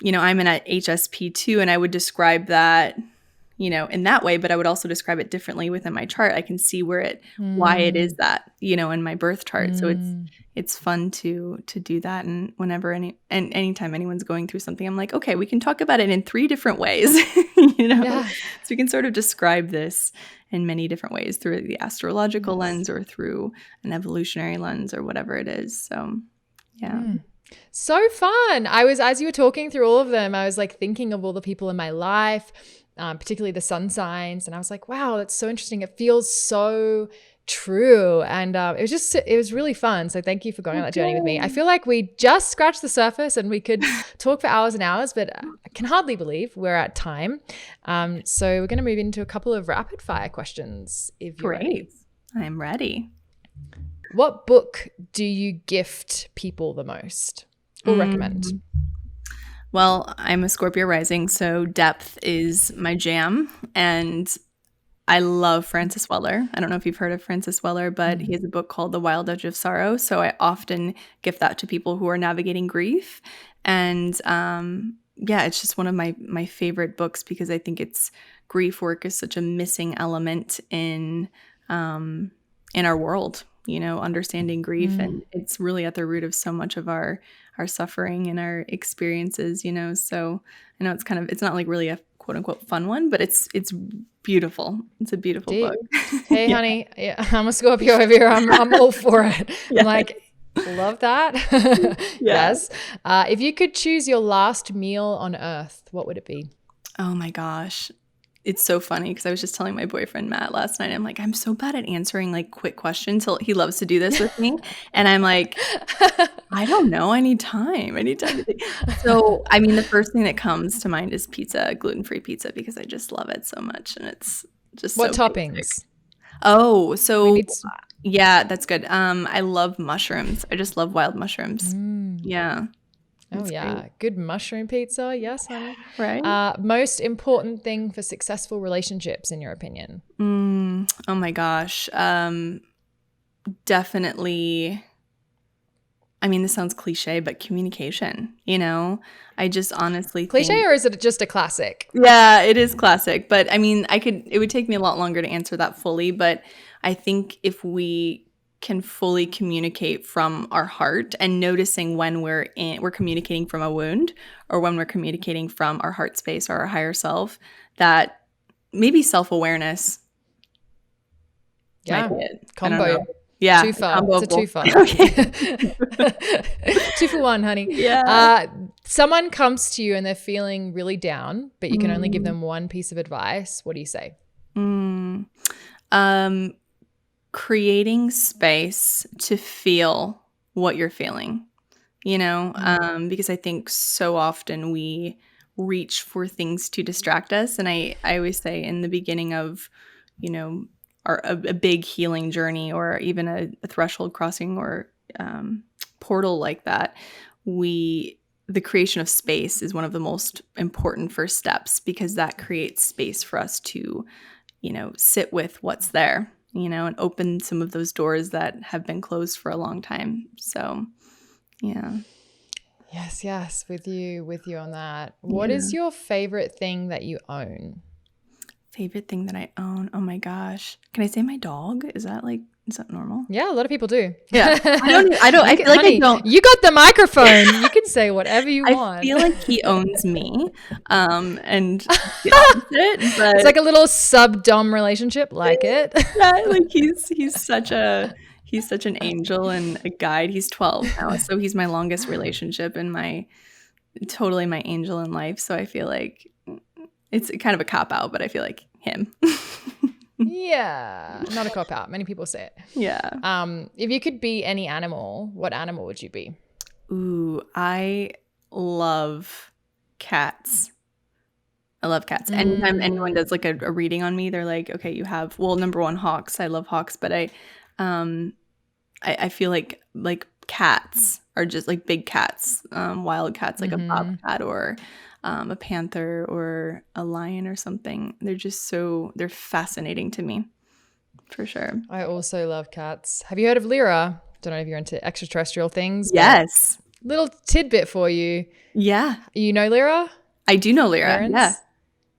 I'm in a HSP too, and I would describe that, in that way, but I would also describe it differently within my chart. I can see why it is that, in my birth chart. So it's fun to do that. And anytime anyone's going through something, I'm like, okay, we can talk about it in 3 different ways, Yeah. So we can sort of describe this in many different ways through the astrological lens or through an evolutionary lens or whatever it is. So, yeah. So fun. As you were talking through all of them, I was like thinking of all the people in my life, particularly the sun signs. And I was like, wow, that's so interesting. It feels so true. And it was really fun. So thank you for going on that journey with me. I feel like we just scratched the surface and we could talk for hours and hours, but I can hardly believe we're at time. So we're going to move into a couple of rapid fire questions if you're ready. I'm ready. What book do you gift people the most or recommend? Well, I'm a Scorpio rising, so depth is my jam. And I love Francis Weller. I don't know if you've heard of Francis Weller, but he has a book called The Wild Edge of Sorrow. So I often gift that to people who are navigating grief. And it's just one of my favorite books because I think grief work is such a missing element in our world. Understanding grief, and it's really at the root of so much of our suffering and our experiences, so I know it's not like really a quote unquote fun one, but it's beautiful. It's a beautiful book. Hey, honey, I'm a Scorpio over here. I'm all for it. I'm like, love that. Yes. If you could choose your last meal on earth, what would it be? Oh my gosh. It's so funny because I was just telling my boyfriend Matt last night, I'm like, I'm so bad at answering like quick questions. He loves to do this with me. And I'm like, I don't know. I need time to think. So, the first thing that comes to mind is pizza, gluten-free pizza, because I just love it so much. And it's just what so toppings? Basic. Oh, so yeah, that's good. I love mushrooms. I just love wild mushrooms. Yeah. Oh, yeah. Great. Good mushroom pizza. Yes, honey. Right. Most important thing for successful relationships, in your opinion? Oh, my gosh. Definitely. This sounds cliche, but communication, I just honestly cliche, or is it just a classic? Yeah, it is classic. But it would take me a lot longer to answer that fully. But I think if we can fully communicate from our heart and noticing when we're communicating from a wound or when we're communicating from our heart space or our higher self, that maybe self-awareness. Yeah. Combo. Yeah. Too far. It's a too far. Okay. 2 for 1, honey. Yeah. Someone comes to you and they're feeling really down, but you can only give them one piece of advice. What do you say? Creating space to feel what you're feeling, because I think so often we reach for things to distract us. And I always say in the beginning of, a big healing journey or even a threshold crossing or portal like that, the creation of space is one of the most important first steps because that creates space for us to, sit with what's there. And open some of those doors that have been closed for a long time. So, yeah. Yes. With you on that. What is your favorite thing that you own? Favorite thing that I own? Oh my gosh. Can I say my dog? Is that normal? Yeah, a lot of people do. Yeah. I don't. You got the microphone. You can say whatever you want. I feel like he owns me. And the opposite, but it's like a little sub-dom relationship, it. Yeah, like he's such an angel and a guide. He's 12 now, so he's my longest relationship and totally my angel in life. So I feel like it's kind of a cop out, but I feel like him. Yeah, not a cop out. Many people say it. Yeah. If you could be any animal, what animal would you be? Ooh, I love cats. I love cats. Anytime anyone does like a reading on me, they're like, okay, you have, number one, hawks. I love hawks, but I feel like cats are just like big cats, wild cats, like a bobcat or a panther or a lion or something. They're fascinating to me, for sure. I also love cats. Have you heard of Lyra? Don't know if you're into extraterrestrial things. Yes. Little tidbit for you. Yeah. You know Lyra? I do know Lyra. Parents? Yeah.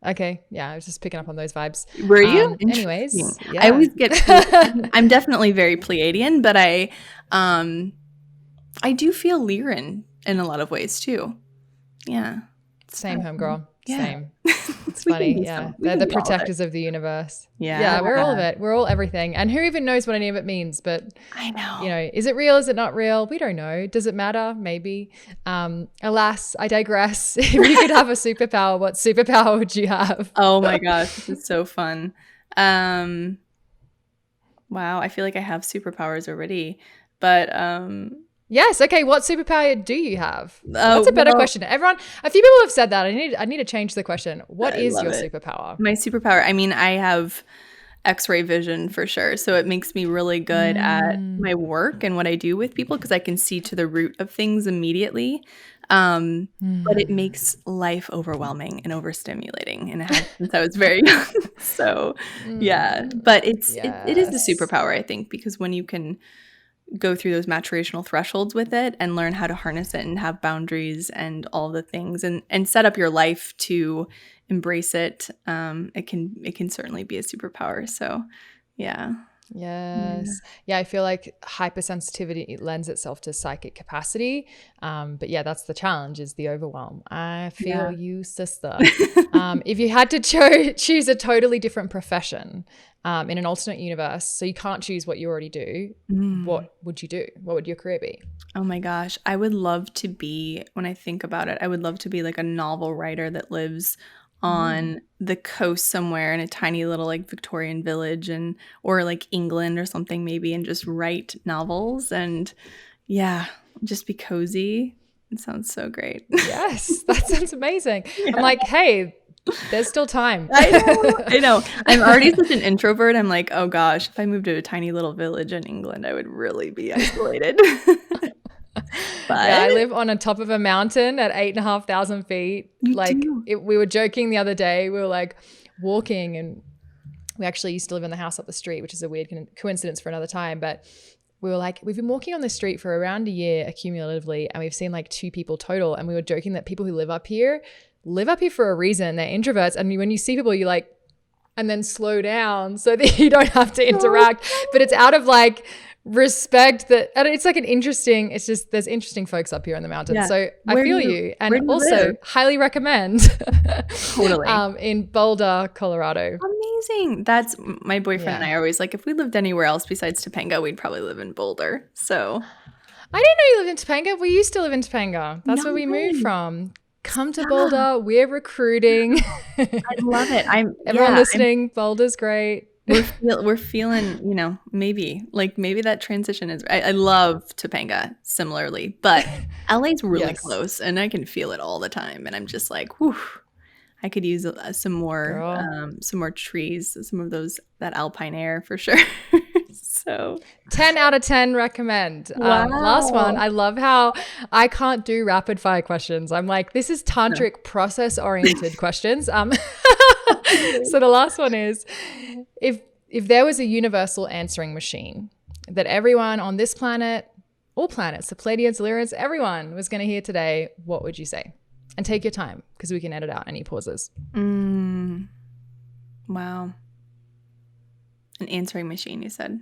Okay. Yeah, I was just picking up on those vibes. Were you? Interesting. Anyways, I yeah. always get I'm definitely very Pleiadian, but I do feel Lyran in a lot of ways too. Yeah. It's Same, fascinating. homegirl. Yeah. Same. It's We can funny. be Yeah. we They're can the be all of it. protectors of the universe. Yeah. Yeah, we're all of it. We're all everything. And who even knows what any of it means? But, I know. is it real? Is it not real? We don't know. Does it matter? Maybe. Alas, I digress. If you could have a superpower, what superpower would you have? Oh my gosh, this is so fun. Um, wow, I feel like I have superpowers already. But Yes. Okay. What superpower do you have? oh That's a better well, question. A few people have said that. I need to change the question. What I is love your it. superpower? My superpower, I mean, I have X-ray vision for sure. So it makes me really good at Mm. my work and what I do with people because I can see to the root of things immediately. But it Mm. makes life overwhelming and overstimulating, and it has since I was very young. So yeah, but it is the Yes. superpower, I think, because when you can go through those maturational thresholds with it and learn how to harness it and have boundaries and all the things and set up your life to embrace it, it can certainly be a superpower. So yeah. Yes. Yeah, I feel like hypersensitivity lends itself to psychic capacity. But yeah, that's the challenge is the overwhelm. I feel Yeah. you, sister. If you had to choose a totally different profession in an alternate universe, so you can't choose what you already do, Mm. what would you do? What would your career be? Oh my gosh. I would love to be, when I think about it, I would love to be like a novel writer that lives Mm. on the coast somewhere in a tiny little like Victorian village and or like England or something maybe and just write novels and yeah, just be cozy. It sounds so great. Yes, that sounds amazing. I'm Yeah. like, hey, there's still time. I know. I know. I'm already such an introvert. I'm like, oh gosh, if I moved to a tiny little village in England, I would really be isolated. Yeah, But I live on the top of a mountain at 8,500 feet. you Like do. we were joking the other day. We were like walking, and we actually used to live in the house up the street, which is a weird coincidence for another time. But we were like, we've been walking on the street for around a year accumulatively, and we've seen like 2 people total. And we were joking that people who live up here for a reason. They're introverts, and when you see people, you like, and then slow down so that you don't have to interact. But it's out of like respect that, and it's like it's just there's interesting folks up here in the mountains. Yeah. So I feel you, and Where do you also live? highly recommend Totally. in Boulder, Colorado. Amazing. That's my boyfriend and Yeah. I are always like, if we lived anywhere else besides Topanga, we'd probably live in Boulder. So I didn't know you lived in Topanga. We used to live in Topanga. That's no where we moved way. from. Come to Yeah, Boulder. We're recruiting. I love it. Everyone listening, Boulder's great. We're feeling, maybe that transition is I love Topanga similarly, but LA's really Yes. close and I can feel it all the time and I'm just like, whew, I could use some more trees, some of that alpine air for sure. So 10 out of 10 recommend. Last one. wow. I love how I can't do rapid fire questions. I'm like, this is tantric process oriented questions. So the last one is if there was a universal answering machine that everyone on this planet, all planets, the Pleiadians, Lyrians, everyone was going to hear today, what would you say? And take your time because we can edit out any pauses. Wow. An answering machine, you said.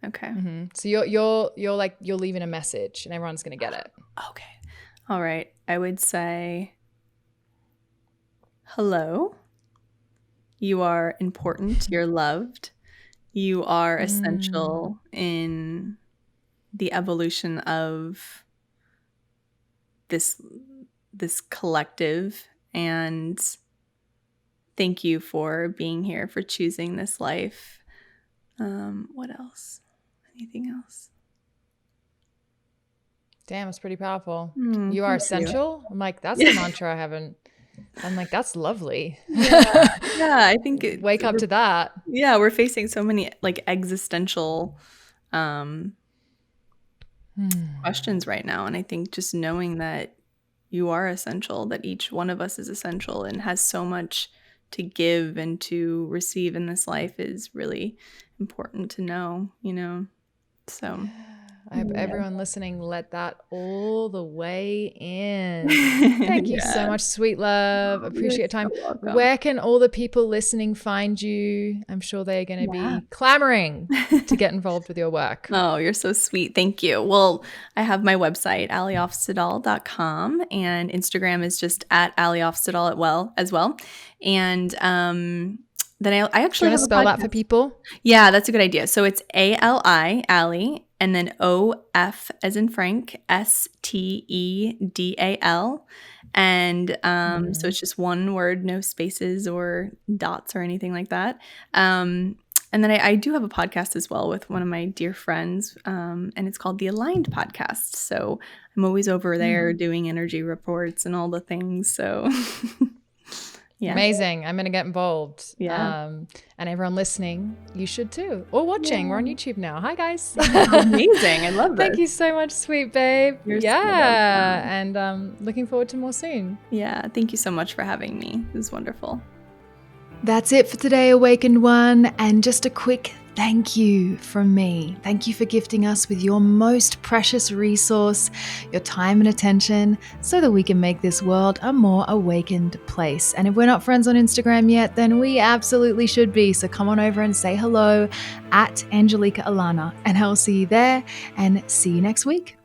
Okay. Mm-hmm. So you're leaving a message and everyone's going to get it. Okay. All right. I would say, hello. You are important. You're loved. You are essential in the evolution of this collective. And thank you for being here, for choosing this life. What else? Anything else? Damn, it's pretty powerful. You are Thank essential. I'm like, that's a mantra I haven't. I'm like, that's lovely. Yeah, I think Wake up to that. Yeah, we're facing so many like existential questions right now. And I think just knowing that you are essential, that each one of us is essential and has so much to give and to receive in this life is really important to know, So I hope everyone listening let that all the way in. Thank you so much, sweet love. Appreciate your time. So welcome. Where can all the people listening find you? I'm sure they're going to be clamoring to get involved with your work. Oh, you're so sweet. Thank you. Well, I have my website, aliofstedal.com, and Instagram is just at aliofstedal as well. And then I actually have a spell podcast. that for people? Yeah, that's a good idea. So it's ALI, Ali, and then OF as in Frank, STEDAL. And so it's just one word, no spaces or dots or anything like that. And then I do have a podcast as well with one of my dear friends, and it's called the Aligned Podcast. So I'm always over there doing energy reports and all the things. So yeah. Amazing. I'm going to get involved. Yeah. And everyone listening, you should too. Or watching. We're on YouTube now. Hi, guys. Amazing. I love this. Thank you so much, sweet babe. You're and looking forward to more soon. Yeah. Thank you so much for having me. It was wonderful. That's it for today, Awakened One. And just a quick thank you from me. Thank you for gifting us with your most precious resource, your time and attention, so that we can make this world a more awakened place. And if we're not friends on Instagram yet, then we absolutely should be. So come on over and say hello at Angelika Alana, and I'll see you there and see you next week.